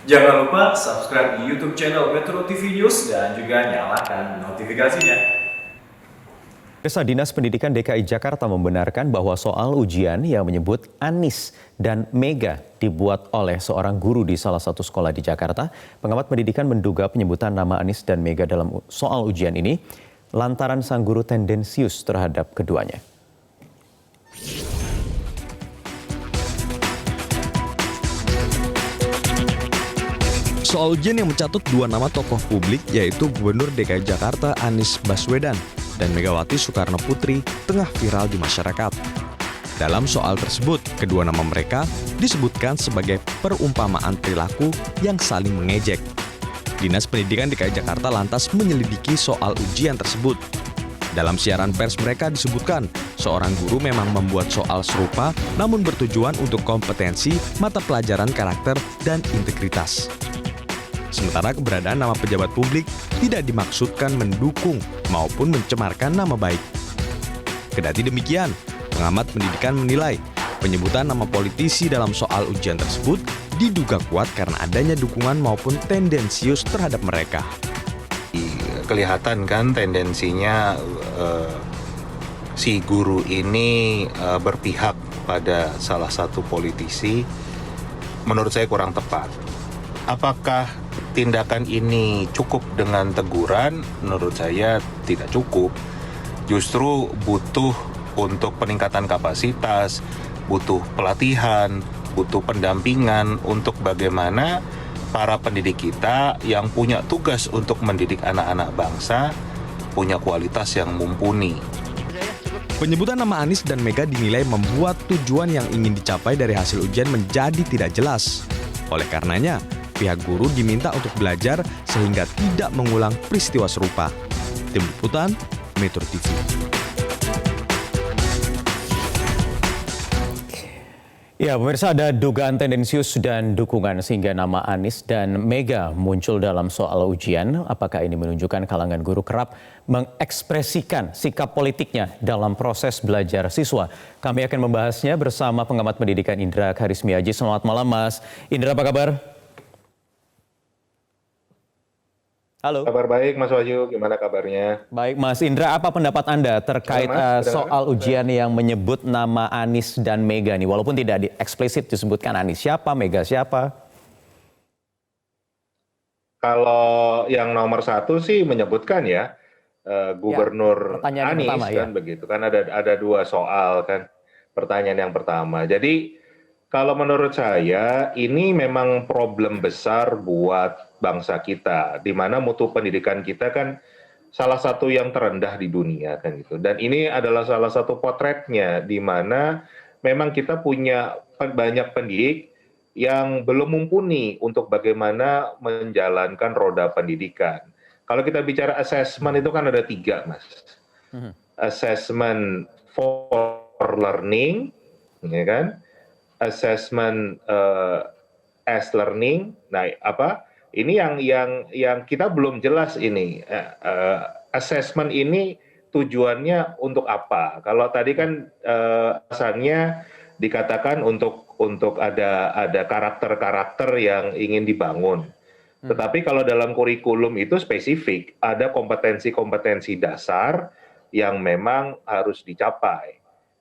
Jangan lupa subscribe di YouTube channel Metro TV News dan juga nyalakan notifikasinya. Dinas Pendidikan DKI Jakarta membenarkan bahwa soal ujian yang menyebut Anies dan Mega dibuat oleh seorang guru di salah satu sekolah di Jakarta. Pengamat pendidikan menduga penyebutan nama Anies dan Mega dalam soal ujian ini lantaran sang guru tendensius terhadap keduanya. Soal ujian yang mencatut dua nama tokoh publik yaitu Gubernur DKI Jakarta Anies Baswedan dan Megawati Soekarno Putri tengah viral di masyarakat. Dalam soal tersebut, kedua nama mereka disebutkan sebagai perumpamaan perilaku yang saling mengejek. Dinas Pendidikan DKI Jakarta lantas menyelidiki soal ujian tersebut. Dalam siaran pers mereka disebutkan, seorang guru memang membuat soal serupa namun bertujuan untuk kompetensi mata pelajaran karakter dan integritas. Sementara keberadaan nama pejabat publik tidak dimaksudkan mendukung maupun mencemarkan nama baik. Kendati demikian, pengamat pendidikan menilai penyebutan nama politisi dalam soal ujian tersebut diduga kuat karena adanya dukungan maupun tendensius terhadap mereka. Kelihatan kan tendensinya si guru ini berpihak pada salah satu politisi, menurut saya kurang tepat. Apakah tindakan ini cukup dengan teguran? Menurut saya tidak cukup. Justru butuh untuk peningkatan kapasitas, butuh pelatihan, butuh pendampingan untuk bagaimana para pendidik kita yang punya tugas untuk mendidik anak-anak bangsa punya kualitas yang mumpuni. Penyebutan nama Anies dan Mega dinilai membuat tujuan yang ingin dicapai dari hasil ujian menjadi tidak jelas. Oleh karenanya, pihak guru diminta untuk belajar sehingga tidak mengulang peristiwa serupa. Tim Liputan, Metro TV. Ya, pemirsa, ada dugaan tendensius dan dukungan sehingga nama Anies dan Mega muncul dalam soal ujian. Apakah ini menunjukkan kalangan guru kerap mengekspresikan sikap politiknya dalam proses belajar siswa? Kami akan membahasnya bersama pengamat pendidikan Indra Karismiaji. Selamat malam, Mas Indra, apa kabar? Halo. Kabar baik, Mas Wahyu. Gimana kabarnya? Baik, Mas Indra, apa pendapat Anda terkait soal ujian yang menyebut nama Anies dan Mega nih? Walaupun tidak eksplisit disebutkan Anies siapa, Mega siapa? Kalau yang nomor satu sih menyebutkan ya Gubernur pertanyaan yang Anies pertama, kan ya. begitu kan ada dua soal kan. Pertanyaan yang pertama. Jadi kalau menurut saya ini memang problem besar buat bangsa kita, di mana mutu pendidikan kita kan salah satu yang terendah di dunia kan gitu. Dan ini adalah salah satu potretnya, di mana memang kita punya banyak pendidik yang belum mumpuni untuk bagaimana menjalankan roda pendidikan. Kalau kita bicara assessment itu kan ada 3, Mas. Assessment for learning, ya kan? Assessment as learning. Nah, ini yang kita belum jelas ini. Assessment ini tujuannya untuk apa? Kalau tadi kan asalnya dikatakan untuk ada karakter-karakter yang ingin dibangun. Tetapi kalau dalam kurikulum itu spesifik, ada kompetensi-kompetensi dasar yang memang harus dicapai.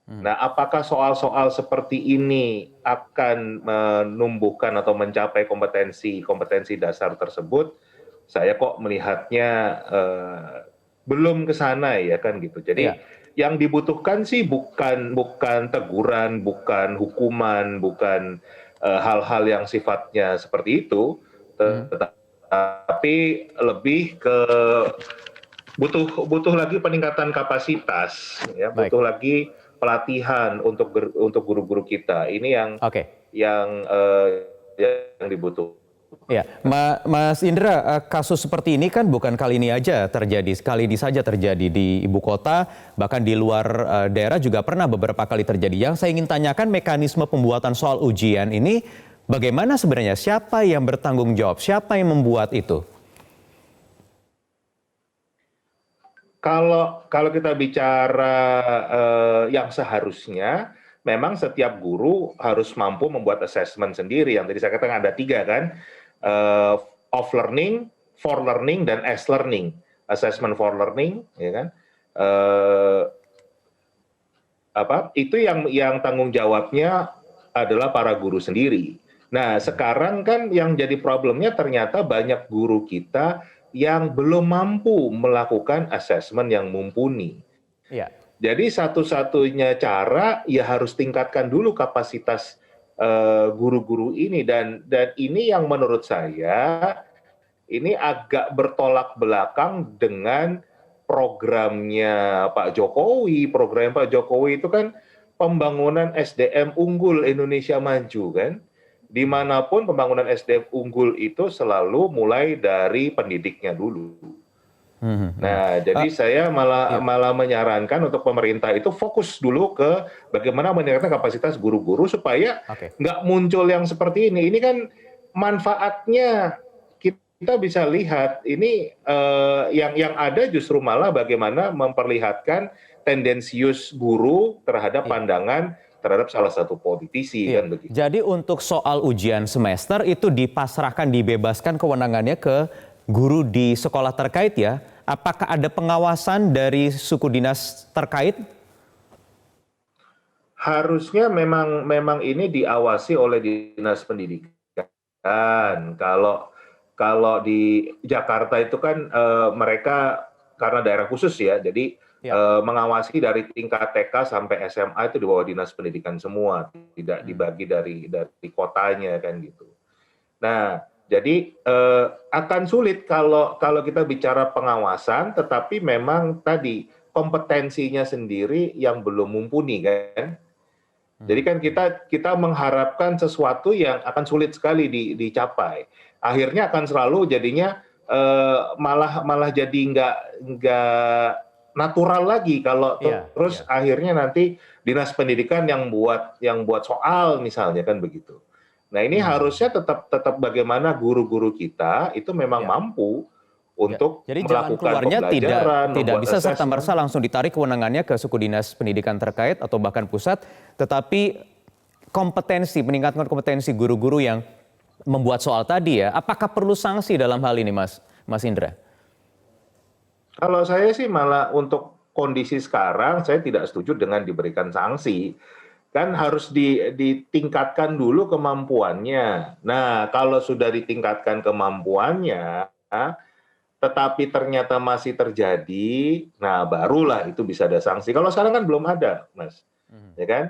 Nah, apakah soal-soal seperti ini akan menumbuhkan atau mencapai kompetensi dasar tersebut? Saya kok melihatnya belum ke sana ya kan gitu. Jadi yang dibutuhkan sih bukan teguran, bukan hukuman, bukan hal-hal yang sifatnya seperti itu, tetapi lebih ke butuh lagi peningkatan kapasitas, ya, butuh lagi pelatihan untuk guru-guru kita. Ini yang dibutuhkan. Ya, Mas Indra, kasus seperti ini kan bukan kali ini aja terjadi, sekali ini saja terjadi di ibu kota, bahkan di luar daerah juga pernah beberapa kali terjadi. Yang saya ingin tanyakan, mekanisme pembuatan soal ujian ini bagaimana sebenarnya? Siapa yang bertanggung jawab? Siapa yang membuat itu? Kalau kita bicara yang seharusnya, memang setiap guru harus mampu membuat assessment sendiri. Yang tadi saya katakan ada 3 kan. of learning, for learning, dan as learning. Assessment for learning, ya kan? Itu yang tanggung jawabnya adalah para guru sendiri. Nah, sekarang kan yang jadi problemnya ternyata banyak guru kita yang belum mampu melakukan assessment yang mumpuni. Iya. Jadi satu-satunya cara ya harus tingkatkan dulu kapasitas guru-guru ini, dan ini yang menurut saya ini agak bertolak belakang dengan programnya Pak Jokowi. Program Pak Jokowi itu kan pembangunan SDM unggul Indonesia Maju kan. Dimanapun pembangunan SDM unggul itu selalu mulai dari pendidiknya dulu. Nah, jadi saya malah menyarankan untuk pemerintah itu fokus dulu ke bagaimana meningkatkan kapasitas guru-guru supaya nggak muncul yang seperti ini. Ini kan manfaatnya kita bisa lihat ini yang ada justru malah bagaimana memperlihatkan tendensius guru terhadap pandangan terhadap salah satu politisi kan begitu. Jadi untuk soal ujian semester itu dipasrahkan, dibebaskan kewenangannya ke guru di sekolah terkait ya. Apakah ada pengawasan dari suku dinas terkait? Harusnya memang ini diawasi oleh dinas pendidikan. Kalau di Jakarta itu kan mereka karena daerah khusus ya, jadi mengawasi dari tingkat TK sampai SMA itu di bawah dinas pendidikan semua, tidak dibagi dari kotanya kan gitu. Nah, jadi akan sulit kalau kita bicara pengawasan, tetapi memang tadi kompetensinya sendiri yang belum mumpuni kan. Jadi kan kita mengharapkan sesuatu yang akan sulit sekali dicapai. Akhirnya akan selalu jadinya malah jadi nggak natural lagi kalau terus akhirnya nanti dinas pendidikan yang buat soal misalnya kan begitu. Nah ini harusnya tetap bagaimana guru-guru kita itu memang mampu untuk jadi jalan melakukan keluarnya pembelajaran, tidak bisa assessment. serta-merta langsung ditarik kewenangannya ke suku dinas pendidikan terkait atau bahkan pusat, tetapi meningkatkan kompetensi guru-guru yang membuat soal tadi ya. Apakah perlu sanksi dalam hal ini, Mas Indra? Kalau saya sih malah untuk kondisi sekarang saya tidak setuju dengan diberikan sanksi. Kan harus ditingkatkan dulu kemampuannya. Nah, kalau sudah ditingkatkan kemampuannya, tetapi ternyata masih terjadi, nah barulah itu bisa ada sanksi. Kalau sekarang kan belum ada, Mas. Ya kan?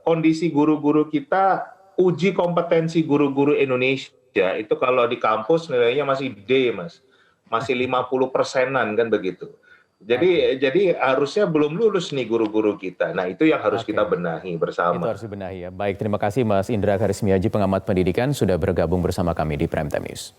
Kondisi guru-guru kita, uji kompetensi guru-guru Indonesia itu kalau di kampus nilainya masih D, Mas. Masih 50%-an kan begitu. Jadi harusnya belum lulus nih guru-guru kita. Nah itu yang harus kita benahi bersama. Itu harus dibenahi ya. Baik, terima kasih Mas Indra Karismiaji, pengamat pendidikan, sudah bergabung bersama kami di Prime Time News.